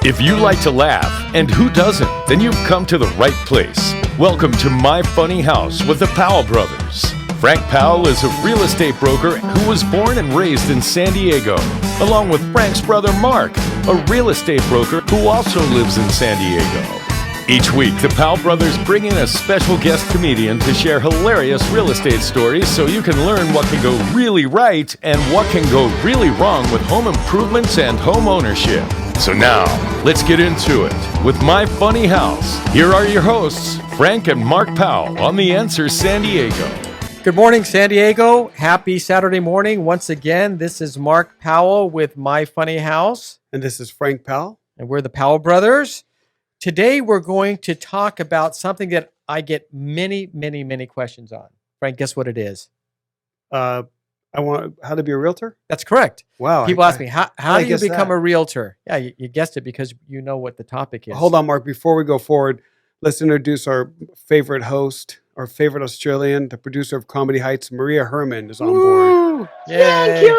If you like to laugh, and who doesn't, then you've come to the right place. Welcome to My Funny House with the Powell brothers. Frank Powell is a real estate broker who was born and raised in San Diego, along with Frank's brother Mark, a real estate broker who also lives in San Diego. Each week, the Powell brothers bring in a special guest comedian to share hilarious real estate stories so you can learn what can go really right and what can go really wrong with home improvements and home ownership. So now, let's get into it with My Funny House. Here are your hosts, Frank and Mark Powell on The Answer San Diego. Good morning, San Diego. Happy Saturday morning. Once again, this is Mark Powell with My Funny House. And this is Frank Powell. And we're the Powell brothers. Today, we're going to talk about something that I get many questions on. Frank, guess what it is? I want how to be a realtor? That's correct. Wow. People ask me, how do you become that? a realtor? Yeah, you guessed it because you know what the topic is. Hold on, Mark. Before we go forward, let's introduce our favorite host, our favorite Australian, the producer of Comedy Heights, Maria Herman, is on board. Yay.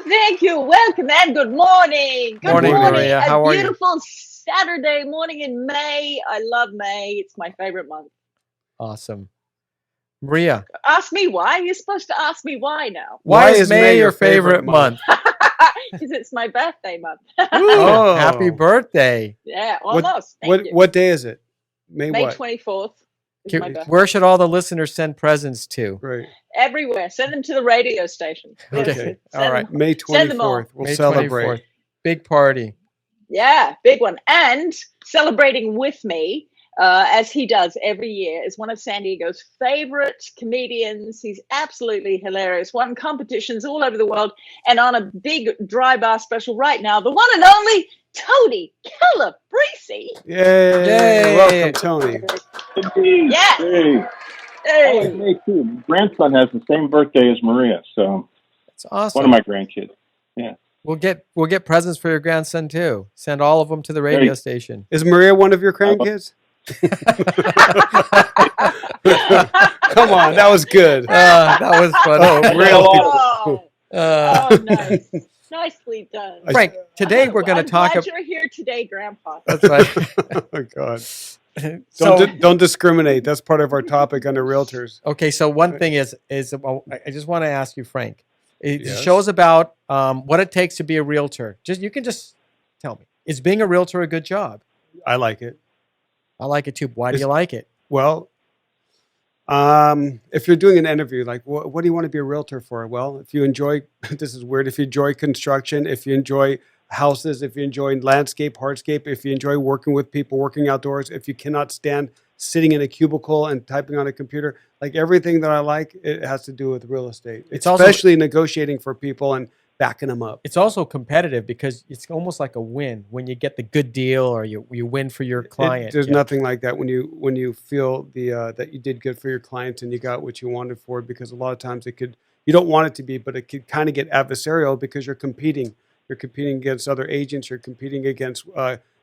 Thank you. Welcome and good morning. Good Morning, Maria. How are you? Beautiful Saturday morning in May. I love May. It's my favorite month. Awesome. Maria. Ask me why. You're supposed to ask me why now. Why is May your favorite month? Because it's my birthday month. Oh, happy birthday. Yeah, almost. What day is it? May what? 24th. Is my birthday. Where should all the listeners send presents to? Right. Everywhere. Send them to the radio station. Okay. All right. May 24th. We'll May celebrate. 24th. Big party. Yeah, big one. And celebrating with me, as he does every year, is one of San Diego's favorite comedians. He's absolutely hilarious. Won competitions all over the world. And on a big dry bar special right now, the one and only Tony Calabrese. Yay. Welcome, Tony. Yes. Hey. Me too. My grandson has the same birthday as Maria, so That's awesome. one of my grandkids. Yeah. We'll get presents for your grandson too. Send all of them to the radio station. Is Maria one of your grandkids? Come on, that was good. That was fun. Oh, Oh, really? nice. Nicely done. Frank, today we're going to talk about. You're here today, Grandpa. That's right. Oh my God. So, Don't discriminate. That's part of our topic under Realtors. okay, so one thing is I just want to ask you, Frank. It Yes. shows about what it takes to be a realtor. You can just tell me. Is being a realtor a good job? I like it. I like it too. Why do you like it? Well, if you're doing an interview, like what do you want to be a realtor for? Well, if you enjoy, this is weird, if you enjoy construction, if you enjoy houses, if you enjoy landscape, hardscape, if you enjoy working with people, working outdoors, if you cannot stand sitting in a cubicle and typing on a computer, like everything that I like, it has to do with real estate, especially negotiating for people and backing them up. It's also competitive because it's almost like a win when you get the good deal or you win for your client. There's nothing like that when you feel that you did good for your clients and you got what you wanted for it, because a lot of times you don't want it to be, but it could kind of get adversarial because you're competing. You're competing against other agents. You're competing against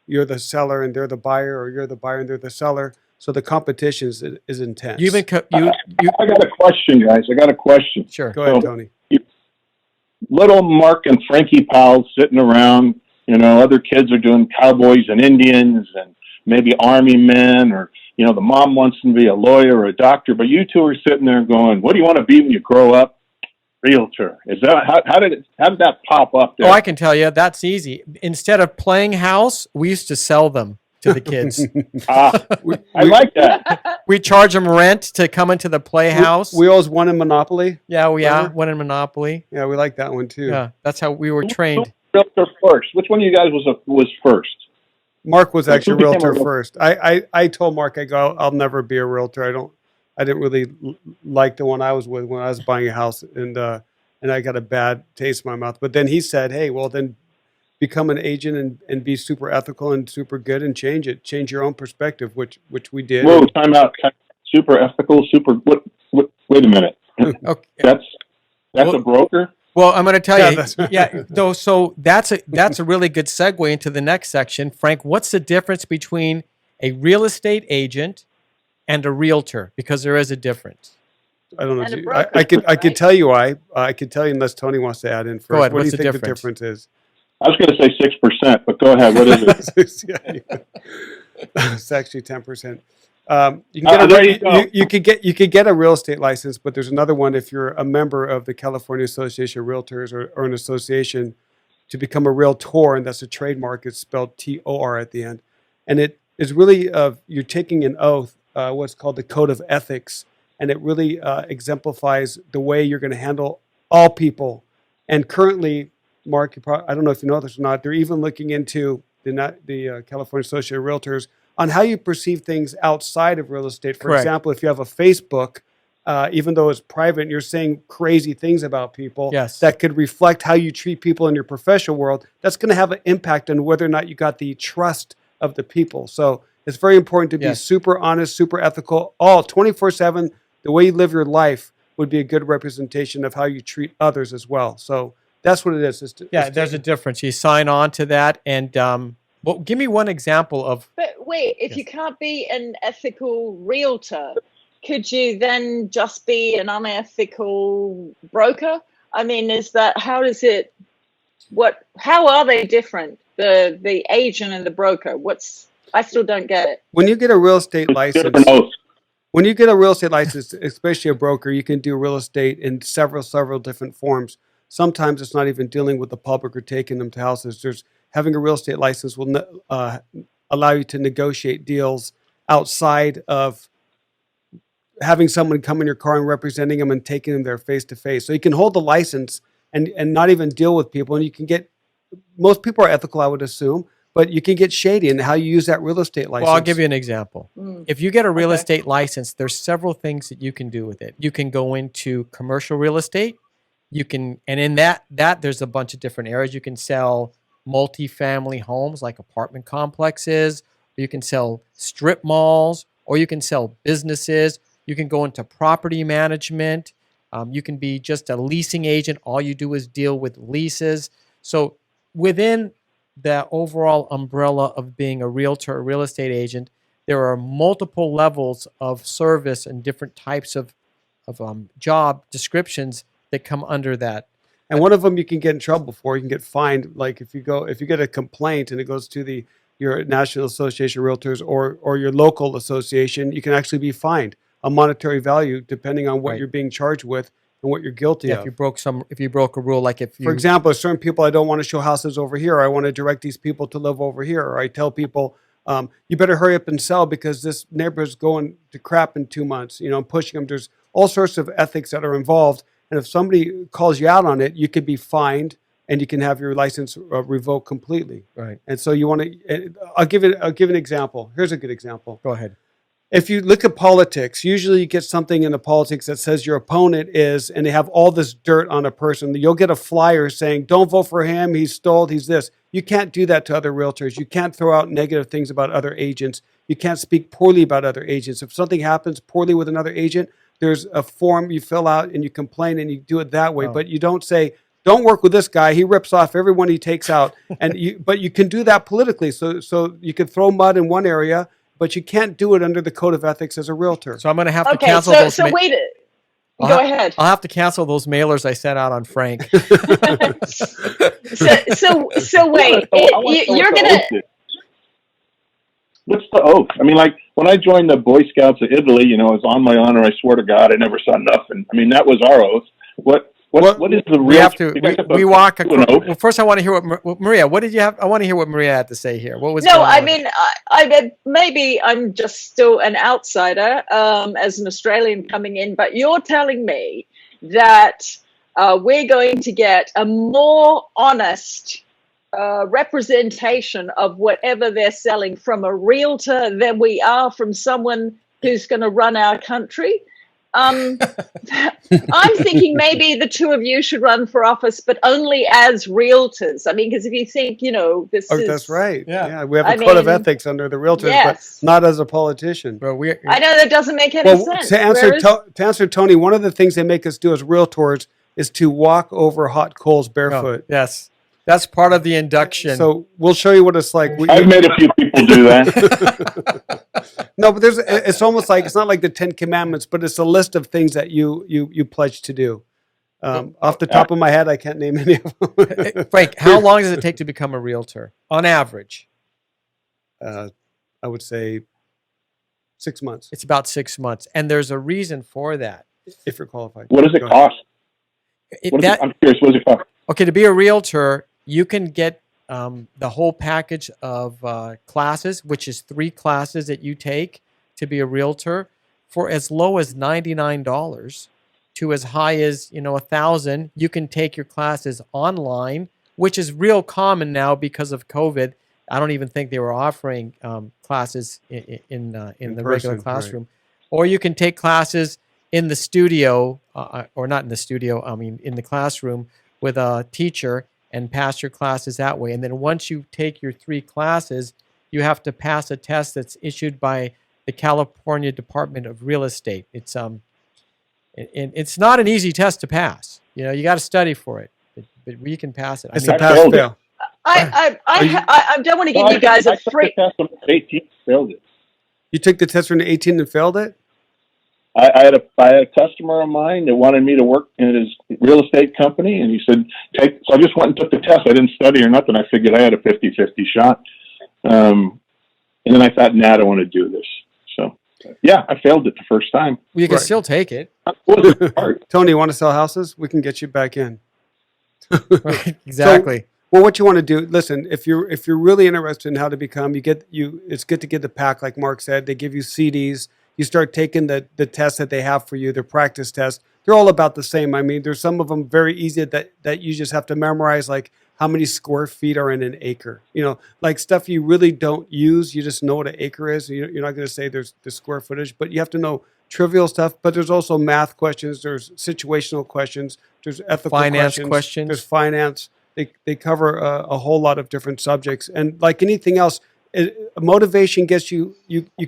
you're the seller and they're the buyer, or you're the buyer and they're the seller. So the competition is intense. I got a question, guys. I got a question. Sure. Go ahead, Tony. Little Mark and Frankie Powell sitting around, other kids are doing cowboys and Indians and maybe army men, or, the mom wants them to be a lawyer or a doctor, but you two are sitting there going, what do you want to be when you grow up? Realtor. Is that how did that pop up there? Oh, I can tell you, that's easy. Instead of playing house, we used to sell them to the kids. I like that. We charge them rent to come into the playhouse. We always won in Monopoly. Yeah, won in Monopoly. Yeah, we like that one too. Yeah, that's how we were trained. Realtor first. Which one of you guys was first? Mark was actually realtor first. I told Mark, I go, I'll never be a realtor. I didn't really like the one I was with when I was buying a house, and I got a bad taste in my mouth. But then he said, hey, well then become an agent and be super ethical and super good and change your own perspective, which we did. Whoa, time out. Super ethical, what wait a minute. Okay. That's a broker? Well, I'm going to tell you. Yeah, So that's a really good segue into the next section. Frank, what's the difference between a real estate agent and a realtor? Because there is a difference. I don't know. And a broker, I could right? tell you why. I could tell you unless Tony wants to add in first. Go ahead. What What's do you the think difference? the difference is? I was going to say 6%, but go ahead. What is it? It's actually 10%. You can There you go. you could get a real estate license, but there's another one if you're a member of the California Association of Realtors or an association to become a Realtor, and that's a trademark. It's spelled TOR at the end, and it is really you're taking an oath, what's called the Code of Ethics, and it really exemplifies the way you're going to handle all people. And currently, Mark, I don't know if you know this or not, they're even looking into the California Association of Realtors on how you perceive things outside of real estate. For Correct. example, if you have a Facebook, even though it's private and you're saying crazy things about people, Yes. that could reflect how you treat people in your professional world, that's going to have an impact on whether or not you got the trust of the people. So it's very important to be Yes. super honest, super ethical, all 24/7. The way you live your life would be a good representation of how you treat others as well. So that's what it is. There's a difference. You sign on to that, and well, give me one example of. But wait, if Yes. you can't be an ethical realtor, could you then just be an unethical broker? I mean, how are they different? The agent and the broker? I still don't get it. When you get a real estate license, Different oaths. when you get a real estate license, especially a broker, you can do real estate in several different forms. Sometimes it's not even dealing with the public or taking them to houses. Having a real estate license will allow you to negotiate deals outside of having someone come in your car and representing them and taking them there face to face. So you can hold the license and not even deal with people. And you can get, most people are ethical, I would assume, but you can get shady in how you use that real estate license. Well, I'll give you an example. If you get a real Okay. estate license, there's several things that you can do with it. You can go into commercial real estate. And in that there's a bunch of different areas. You can sell multifamily homes like apartment complexes, or you can sell strip malls, or you can sell businesses. You can go into property management. You can be just a leasing agent. All you do is deal with leases. So within the overall umbrella of being a realtor or real estate agent, there are multiple levels of service and different types of job descriptions that come under that. And one of them you can get in trouble for. You can get fined. Like if you get a complaint and it goes to your National Association of Realtors or your local association, you can actually be fined a monetary value depending on what Right. you're being charged with and what you're guilty of. If you broke a rule, like For example, certain people, I don't want to show houses over here. Or I want to direct these people to live over here. Or I tell people, you better hurry up and sell because this neighborhood's going to crap in 2 months. I'm pushing them. There's all sorts of ethics that are involved. And if somebody calls you out on it, you could be fined and you can have your license revoked completely. Right. And so you want to, I'll give an example. Here's a good example. Go ahead. If you look at politics, usually you get something in the politics that says your opponent is, and they have all this dirt on a person. You'll get a flyer saying, don't vote for him. He's stole. He's this. You can't do that to other realtors. You can't throw out negative things about other agents. You can't speak poorly about other agents. If something happens poorly with another agent, there's a form you fill out and you complain and you do it that way. Oh. But you don't say, don't work with this guy. He rips off everyone he takes out. But you can do that politically. So you can throw mud in one area, but you can't do it under the code of ethics as a realtor. So I'm going to have to Okay, cancel so those. wait. I'll Go ha- ahead. I'll have to cancel those mailers I sent out on Frank. So wait. You're gonna. What's the oath? I mean, like when I joined the Boy Scouts of Italy, it was on my honor. I swear to God, I never saw nothing. I mean, that was our oath. What is the real? We have to. We walk. an oath? Well, first I want to hear what Maria. What did you have? I want to hear what Maria had to say here. What was? No, going I on? mean, I maybe I'm just still an outsider as an Australian coming in, but you're telling me that we're going to get a more honest representation of whatever they're selling from a realtor than we are from someone who's going to run our country. I'm thinking maybe the two of you should run for office, but only as realtors. I mean, because if you think, this is... That's right. Yeah. We have a code of ethics under the realtors, Yes. but not as a politician. Well, I know that doesn't make any sense. To answer Tony, one of the things they make us do as realtors is to walk over hot coals barefoot. Yes, that's part of the induction. So we'll show you what it's like. I've made a few people do that. No, but it's almost like, it's not like the 10 Commandments, but it's a list of things that you pledge to do. Off the top of my head, I can't name any of them. Frank, how long does it take to become a realtor on average? I would say 6 months It's about 6 months, and there's a reason for that. if you're qualified. What does it Go ahead. cost? I'm curious. What does it cost? Okay, to be a realtor, you can get the whole package of classes, which is 3 classes that you take to be a realtor, for as low as $99 to as high as $1,000. You can take your classes online, which is real common now because of COVID. I don't even think they were offering classes in the person, regular right. classroom, or you can take classes in the studio, or not in the studio. I mean, in the classroom with a teacher and pass your classes that way. And then once you take your 3 classes, you have to pass a test that's issued by the California Department of Real Estate. It's it's not an easy test to pass. You got to study for it, but we can pass it. It's I a pass failed fail. I don't want to give you guys a free. I took the test when I was 18, failed it. You took the test when you're 18 and failed it? I had a customer of mine that wanted me to work in his real estate company, and he said, so I just went and took the test. I didn't study or nothing. I figured I had a 50-50 shot. And then I thought, I don't want to do this. So, yeah, I failed it the first time. Well, you can Right. still take it. What was hard? Tony, you want to sell houses? We can get you back in. Right, exactly. Well, what you want to do, listen, if you're really interested in how to become, it's good to get the pack, like Mark said. They give you CDs. You start taking the tests that they have for you, their practice tests. They're all about the same. I mean, there's some of them very easy that you just have to memorize, like how many square feet are in an acre. Like stuff you really don't use. You just know what an acre is. You're not going to say there's the square footage, but you have to know trivial stuff. But there's also math questions. There's situational questions. There's ethical Finance questions. questions. There's finance. They cover a whole lot of different subjects. And like anything else, motivation gets you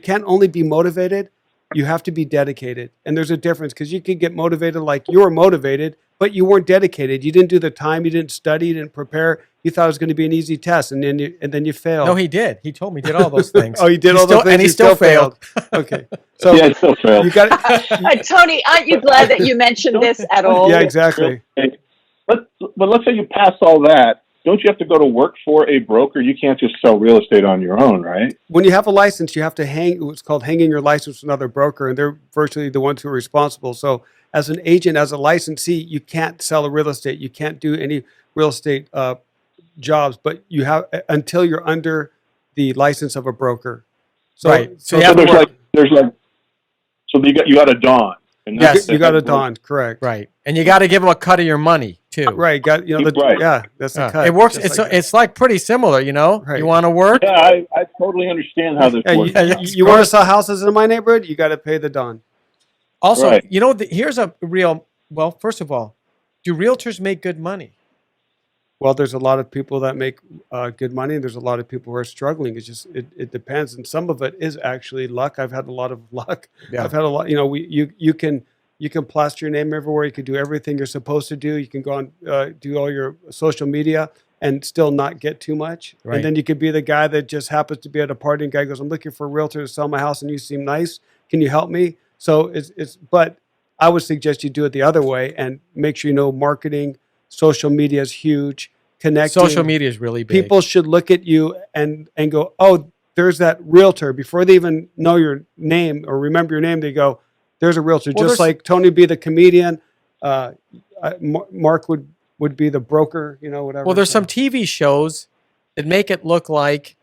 can't only be motivated, you have to be dedicated. And there's a difference, because you could get motivated like you were motivated, but you weren't dedicated. You didn't do the time, you didn't study, you didn't prepare. You thought it was going to be an easy test, and then you failed. No, he did. He told me he did all those things. Oh, you did all those things, and he still failed. Okay, so Yeah, I still failed. you got Tony, aren't you glad that you mentioned this at all? Yeah, exactly. But let's say you pass all that. Don't you have to go to work for a broker? You can't just sell real estate on your own, right? When you have a license, you have to hang what's called hanging your license with another broker, and they're virtually the ones who are responsible. So as an agent, as a licensee, you can't sell a real estate. You can't do any real estate jobs, but you have until you're under the license of a broker. So, Right. So, you have to work. So you got a dawn. And Yes. you got a don, correct? Right. And you got to give him a cut of your money too. Right. Got Right. yeah. That's the cut. It works. just It's like pretty similar, Right. You want to work? Yeah, I totally understand how this that. works. Yeah, you want to sell houses in my neighborhood? You got to pay the don. Also, Right. here's a real. Well, first of all, do realtors make good money? Well, there's a lot of people that make good money, and there's a lot of people who are struggling. It's just it depends, and some of it is actually luck. I've had a lot of luck. Yeah. I've had a lot. You can plaster your name everywhere. You can do everything you're supposed to do. You can go on do all your social media and still not get too much. Right. And then you could be the guy that just happens to be at a party, and guy goes, "I'm looking for a realtor to sell my house, and you seem nice. Can you help me?" So it's. But I would suggest you do it the other way and make sure you know marketing. Social media is huge. Connecting. Social media is really big. People should look at you and go, "Oh, there's that realtor." Before they even know your name or remember your name, they go, "There's a realtor." Well, Just like Tony would be the comedian, Mark would be the broker. Whatever. Well, there's some TV shows that make it look like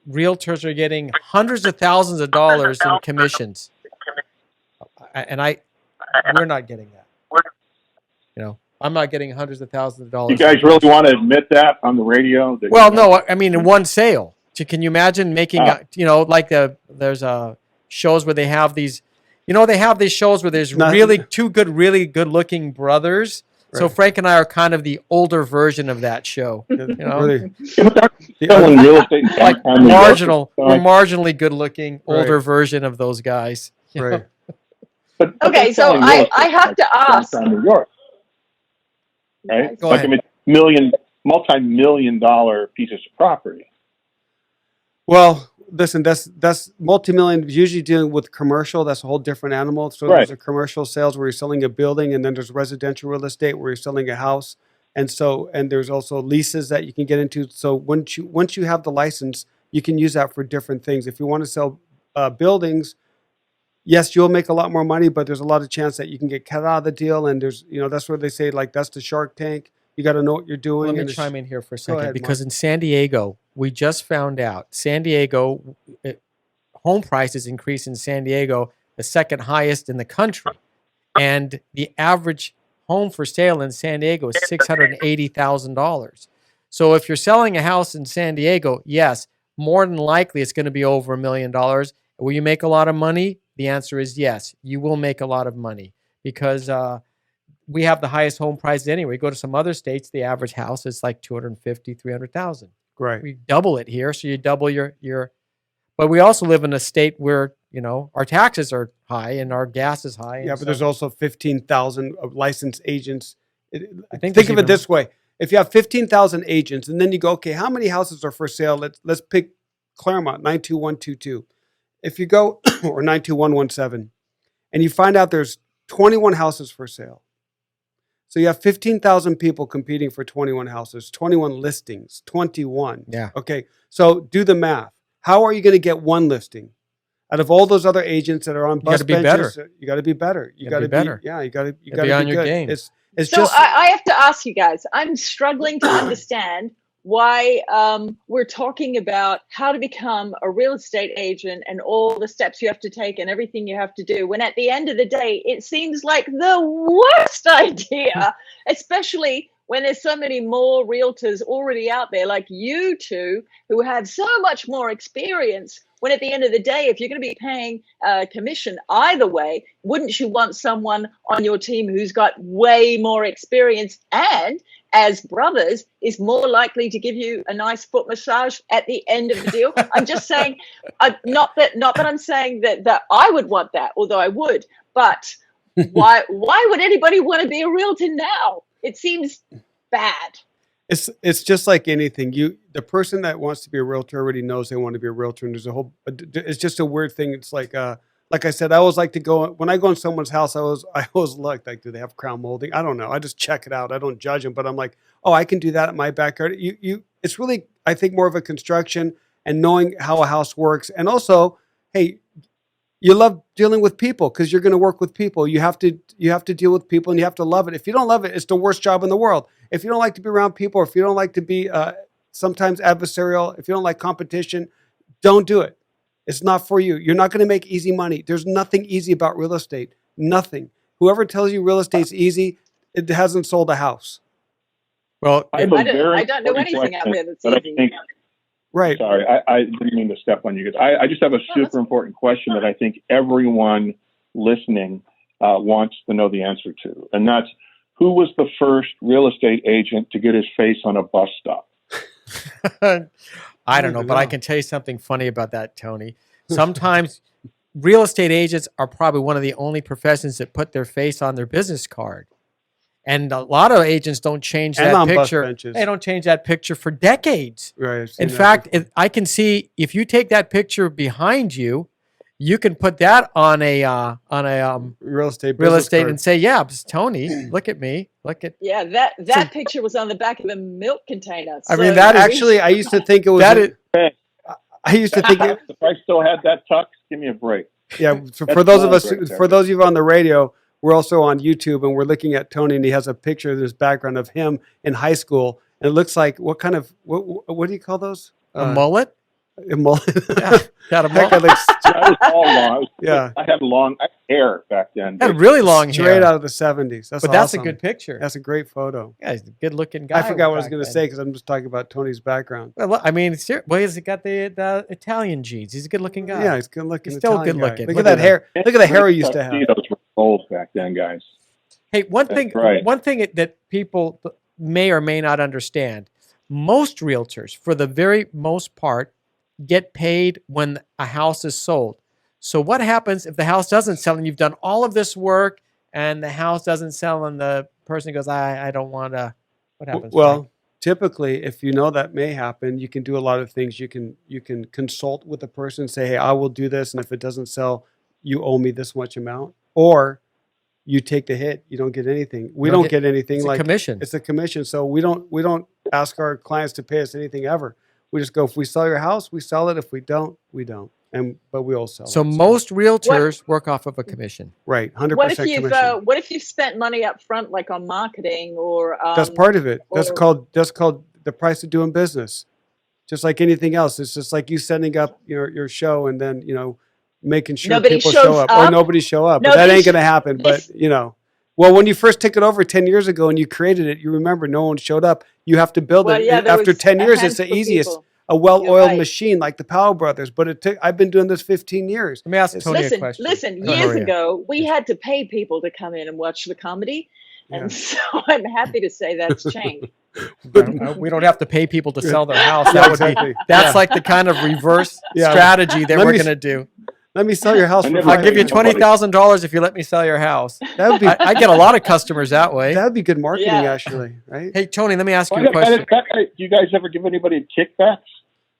realtors are getting hundreds of thousands of dollars in commissions, and we're not getting that. I'm not getting hundreds of thousands of dollars. You guys really want to admit that on the radio? Well, no, I mean in one sale. Can you imagine making, like there's shows where they have these, they have these shows where there's really really good looking brothers. Right. So Frank and I are kind of the older version of that show. Really. Real estate like we're marginally good looking older version of those guys. Right. But okay, so I have to ask. New York. Right? Go like ahead. multi-million dollar pieces of property. Well, listen, that's multi-million. Usually dealing with commercial, that's a whole different animal. So Right. there's a commercial sales where you're selling a building, and then there's residential real estate where you're selling a house, and there's also leases that you can get into. So once you have the license, you can use that for different things. If you want to sell buildings, yes, you'll make a lot more money, but there's a lot of chance that you can get cut out of the deal. And there's, that's where they say, like, that's the Shark Tank. You got to know what you're doing. Let me and chime in here for a Go second ahead, because Mark. in San Diego, we just found out San Diego home prices increased in San Diego the second highest in the country, and the average home for sale in San Diego is $680,000. So if you're selling a house in San Diego, yes, more than likely it's going to be over $1 million. Will you make a lot of money? The answer is yes. You will make a lot of money because we have the highest home prices anyway. Go to some other states, the average house is like 250, 300,000. Right. We double it here, so you double your. But we also live in a state where our taxes are high and our gas is high. Yeah, but there's also 15,000 licensed agents. I think Think of it this way: if you have 15,000 agents, and then you go, okay, how many houses are for sale? Let's pick Claremont 92122. If you go or 92117, and you find out there's 21 houses for sale. So you have 15,000 people competing for 21 houses, 21 listings, 21. Yeah. Okay. So do the math. How are you going to get one listing? Out of all those other agents that are on bus benches, you got to be better. You got to be better. Yeah, you got to be on your good. game. It's So just I have to ask you guys, I'm struggling to understand why we're talking about how to become a real estate agent and all the steps you have to take and everything you have to do, when at the end of the day, it seems like the worst idea, especially when there's so many more realtors already out there like you two who have so much more experience. When at the end of the day, if you're going to be paying commission either way, wouldn't you want someone on your team who's got way more experience and, as brothers, is more likely to give you a nice foot massage at the end of the deal? I'm just saying, not that I'm saying that I would want that, although I would. But why would anybody want to be a realtor now? It seems bad. It's just like anything. The person that wants to be a realtor already knows they want to be a realtor, and there's a whole. It's just a weird thing. It's like I said, I always like to go when I go in someone's house. I always look like, do they have crown molding? I don't know. I just check it out. I don't judge them, but I'm like, oh, I can do that in my backyard. It's really, I think, more of a construction and knowing how a house works, and also, hey, you love dealing with people because you're going to work with people. You have to deal with people, and you have to love it. If you don't love it, it's the worst job in the world. If you don't like to be around people, or if you don't like to be sometimes adversarial, if you don't like competition, don't do it. It's not for you. You're not going to make easy money. There's nothing easy about real estate. Nothing. Whoever tells you real estate's easy, it hasn't sold a house. Well, I don't know anything out there that's easy. Right. Sorry, I didn't mean to step on you guys. I just have a super important question that I think everyone listening wants to know the answer to. And that's, who was the first real estate agent to get his face on a bus stop? I don't know, but I can tell you something funny about that, Tony. Sometimes real estate agents are probably one of the only professions that put their face on their business card. And a lot of agents don't change that picture. They don't change that picture for decades. Right. In fact, I can see if you take that picture behind you, you can put that on a real estate card and say, "Yeah, it's Tony. Look at me. Look at." Yeah, that picture was on the back of a milk container. I mean, that actually, I used to think it was. I used to think if I still had that tux, give me a break. Yeah, for those of you on the radio. We're also on YouTube, and we're looking at Tony, and he has a picture of his background of him in high school. And it looks like what do you call those? A mullet? A mullet. Yeah, got a mullet. I was all long. Yeah. I had long hair back then. Had really long hair. Straight out of the 70s. That's a good picture. That's a great photo. Yeah, he's a good-looking guy. I forgot what I was going to say because I'm just talking about Tony's background. Well, I mean, he's got the Italian genes. He's a good-looking guy. Yeah, he's good-looking. He's still good-looking. Look at that hair. Look at the hair he used to have. Those were old back then, guys. Hey, one thing that people may or may not understand, most realtors, for the very most part, get paid when a house is sold. So what happens if the house doesn't sell and you've done all of this work and the house doesn't sell and the person goes, I don't want to, what happens? Well, typically, if you know that may happen, you can do a lot of things. You can consult with the person, say, hey, I will do this, and if it doesn't sell, you owe me this much amount, or you take the hit. You don't get anything. We don't get anything. It's like a commission. It's a commission. So we don't ask our clients to pay us anything ever. We just go, if we sell your house, we sell it. If we don't, we don't. But we all sell So it. most realtors work off of a commission. Right, 100% What if commission. what if you've spent money up front, like on marketing or? That's part of it. That's or- called the price of doing business. Just like anything else, it's just like you setting up your show and then making sure Nobody people shows show up, or nobody show up. But that Nobody ain't sh- gonna happen. But well, when you first took it over 10 years ago and you created it, you remember no one showed up. You have to build Well, it. yeah, And there after was 10 a years, it's the handful of easiest. people. A well-oiled right. machine like the Powell brothers. But I've been doing this 15 years. Let me ask Tony a question. Listen. Go ahead, Years Maria. ago, we had to pay people to come in and watch the comedy, and so I'm happy to say that's changed. We don't have to pay people to sell their house. Yeah, That would exactly. be that's like the kind of reverse Yeah. strategy that Let we're me- going to do. Let me sell your house. I for never I'll give you Somebody- $20,000 if you let me sell your house. That would be I get a lot of customers that way. that'd be good marketing, Yeah. actually, right? Hey Tony, let me ask you a Do question. you guys ever give anybody kickbacks?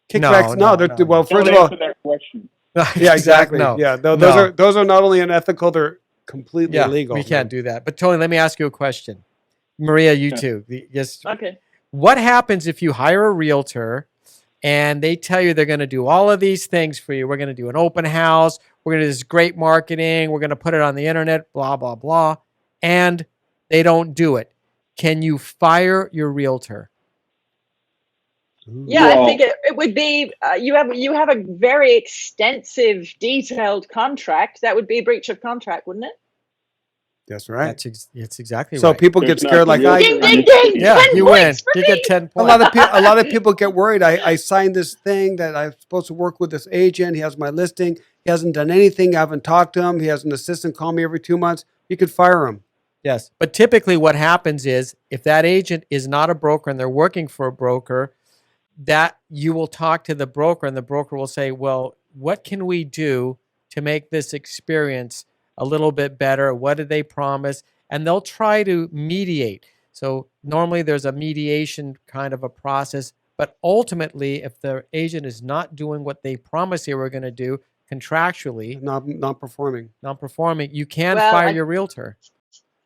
Kickbacks? No, No, no. well, first Don't of all, answer that question. yeah, exactly. No. Yeah, No. those are not only unethical, they're completely Yeah, illegal. we can't do that. But Tony, let me ask you a question. Maria, you too. Yes. Okay. What happens if you hire a realtor and they tell you they're going to do all of these things for you? We're going to do an open house. We're going to do this great marketing. We're going to put it on the internet, blah, blah, blah. And they don't do it. Can you fire your realtor? Yeah, Well- I think it would be you have a very extensive, detailed contract. That would be a breach of contract, wouldn't it? That's right. That's exactly So right. people There's get scared not like the I. Ding, ding, ding! Yeah, 10 you win. points for You get me. 10 A points. lot of people get worried. I signed this thing that I'm supposed to work with this agent. He has my listing. He hasn't done anything. I haven't talked to him. He has an assistant call me every 2 months. You could fire him. Yes. But typically what happens is if that agent is not a broker and they're working for a broker, that you will talk to the broker and the broker will say, well, what can we do to make this experience a little bit better? What did they promise? And they'll try to mediate. So normally there's a mediation kind of a process, but ultimately if the agent is not doing what they promised they were going to do contractually, Not performing. non-performing, you can Well, fire your realtor.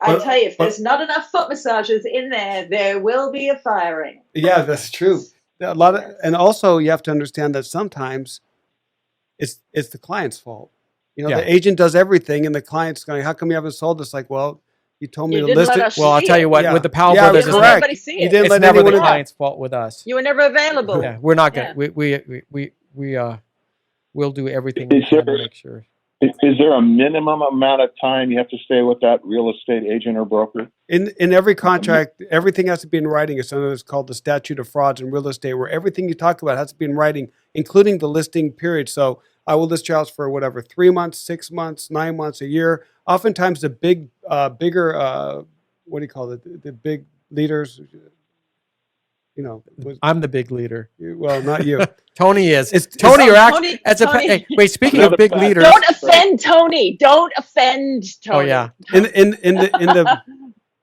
I But- tell you, if but- there's not enough foot massages in there will be a firing. Yeah, that's true. And also you have to understand that sometimes it's the client's fault. Yeah. The agent does everything, and the client's going, "How come you haven't sold this?" Like, well, you told me You to didn't list let it. us Well, I'll see tell it. you what, Yeah. with the Powell Yeah, brothers, You it's didn't correct. let everybody see You it. didn't it's let never the anyone- client's fault with us. You were never available. Yeah, we're not Yeah. gonna. We'll do everything we Is can to there- make sure. Is there a minimum amount of time you have to stay with that real estate agent or broker? In every contract, everything has to be in writing. It's something that's called the statute of frauds in real estate, where everything you talk about has to be in writing, including the listing period. So I will list your house for whatever, 3 months, 6 months, 9 months, a year. Oftentimes the bigger, what do you call it? The big leaders, I'm the big leader. well, not you. Tony is. It's- Tony, you're Tony- actually. As a Tony- hey, wait. Speaking Another of big fact. leaders. Don't offend Tony. Don't offend Tony. Oh yeah.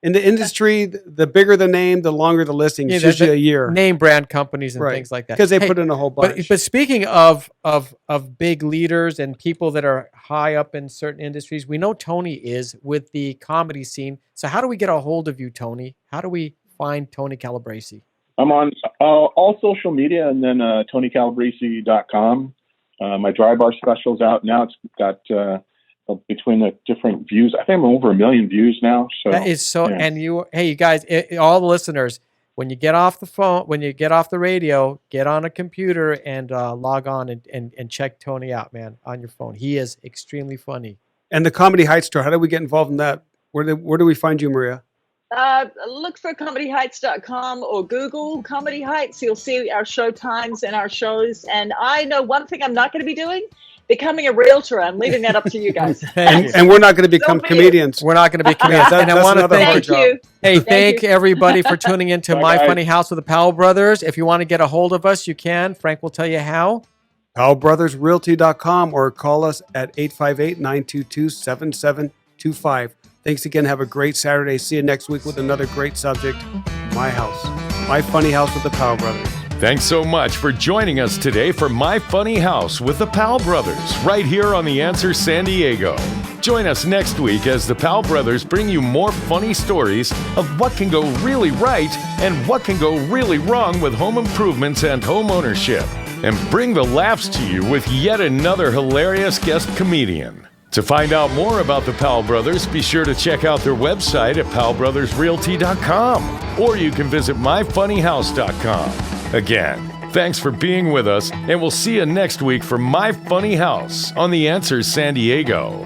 In the industry, the bigger the name, the longer the listing. It's Yeah, usually a year. Name brand companies and Right. things like that. Because they Hey, put in a whole bunch. But speaking of big leaders and people that are high up in certain industries, we know Tony is with the comedy scene. So how do we get a hold of you, Tony? How do we find Tony Calabrese? I'm on all social media and then TonyCalabrese.com. My dry bar special's out now. It's got between the different views. I think I'm over 1 million views now. So That is so. yeah. And you guys, all the listeners, when you get off the phone, when you get off the radio, get on a computer and log on and check Tony out, man, on your phone. He is extremely funny. And the Comedy Heights tour, how do we get involved in that? Where do we find you, Maria? Look for comedyheights.com or Google Comedy Heights. You'll see our show times and our shows. And I know one thing I'm not going to be doing, becoming a realtor. I'm leaving that up to you guys. Thank you. And we're not going to become be it. comedians. We're not going to be comedians. That- And I that's want to another hard thank job. Thank you. Hey, Thank thank you. everybody for tuning in to Bye, My guys. Funny House with the Powell Brothers. If you want to get a hold of us, you can. Frank will tell you how. PowellBrothersRealty.com or call us at 858-922-7725. Thanks again. Have a great Saturday. See you next week with another great subject, My House. My Funny House with the Powell Brothers. Thanks so much for joining us today for My Funny House with the Powell Brothers, right here on The Answer San Diego. Join us next week as the Powell Brothers bring you more funny stories of what can go really right and what can go really wrong with home improvements and home ownership, and bring the laughs to you with yet another hilarious guest comedian. To find out more about the Powell Brothers, be sure to check out their website at powellbrothersrealty.com, or you can visit myfunnyhouse.com. Again, thanks for being with us, and we'll see you next week for My Funny House on The Answer San Diego.